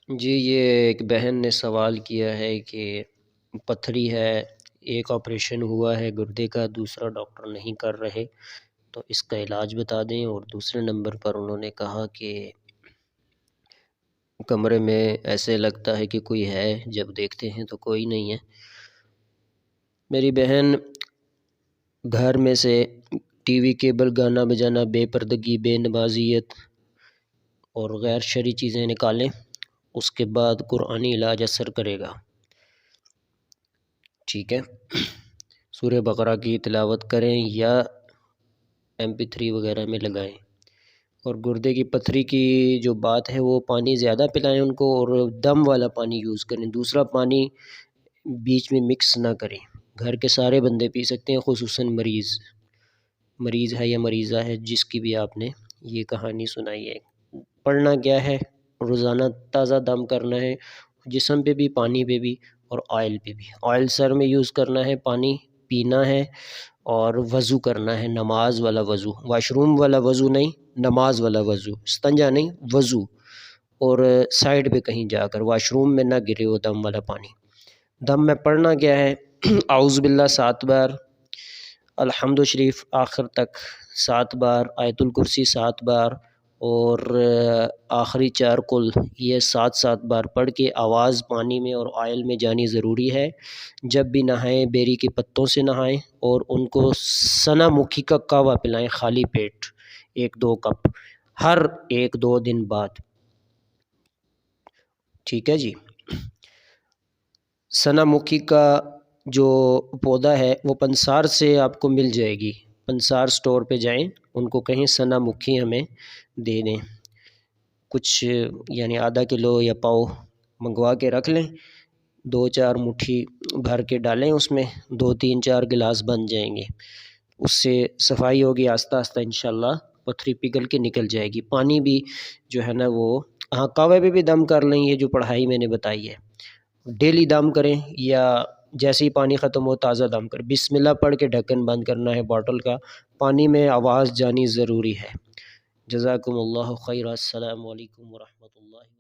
جی یہ ایک بہن نے سوال کیا ہے کہ پتھری ہے، ایک آپریشن ہوا ہے گردے کا، دوسرا ڈاکٹر نہیں کر رہے، تو اس کا علاج بتا دیں۔ اور دوسرے نمبر پر انہوں نے کہا کہ کمرے میں ایسے لگتا ہے کہ کوئی ہے، جب دیکھتے ہیں تو کوئی نہیں ہے۔ میری بہن گھر میں سے ٹی وی کیبل، گانا بجانا، بے پردگی، بے نمازیت اور غیر شرعی چیزیں نکالیں، اس کے بعد قرآنی علاج اثر کرے گا، ٹھیک ہے۔ سورہ بقرہ کی تلاوت کریں یا MP3 وغیرہ میں لگائیں۔ اور گردے کی پتھری کی جو بات ہے وہ پانی زیادہ پلائیں ان کو، اور دم والا پانی یوز کریں، دوسرا پانی بیچ میں مکس نہ کریں۔ گھر کے سارے بندے پی سکتے ہیں، خصوصاً مریض ہے یا مریضہ ہے جس کی بھی آپ نے یہ کہانی سنائی ہے۔ پڑھنا کیا ہے؟ روزانہ تازہ دم کرنا ہے، جسم پہ بھی، پانی پہ بھی، اور آئل پہ بھی۔ آئل سر میں یوز کرنا ہے، پانی پینا ہے، اور وضو کرنا ہے، نماز والا وضو، واش روم والا وضو نہیں، نماز والا وضو، استنجا نہیں، وضو۔ اور سائڈ پہ کہیں جا کر واش روم میں نہ گرے وہ دم والا پانی۔ دم میں پڑھنا کیا ہے؟ اعوذ باللہ 7 بار، الحمد شریف آخر تک 7 بار، آیت الکرسی 7 بار، اور آخری 4 قل، یہ 7 بار پڑھ کے آواز پانی میں اور آئل میں جانی ضروری ہے۔ جب بھی نہائیں بیری کے پتوں سے نہائیں، اور ان کو سنا مکھی کا کہوہ پلائیں خالی پیٹ، 1-2 کپ ہر 1-2 دن بعد، ٹھیک ہے جی۔ سنا مکھی کا جو پودا ہے وہ پنسار سے آپ کو مل جائے گی، پنسار سٹور پہ جائیں، ان کو کہیں سنا مکھی ہمیں دے دیں، کچھ یعنی آدھا کلو یا پاؤ منگوا کے رکھ لیں، 2-4 مٹھی بھر کے ڈالیں، اس میں 2-3-4 گلاس بن جائیں گے، اس سے صفائی ہوگی آہستہ آہستہ انشاءاللہ، پتھری پگھل کے نکل جائے گی۔ پانی بھی جو ہے نا وہ کوے پہ بھی دم کر لیں، یہ جو پڑھائی میں نے بتائی ہے، ڈیلی دم کریں، یا جیسے ہی پانی ختم ہو تازہ دم کریں، بسم اللہ پڑھ کے ڈھکن بند کرنا ہے بوٹل کا، پانی میں آواز جانی ضروری ہے۔ جزاکم اللہ خیر، السلام علیکم ورحمۃ اللہ۔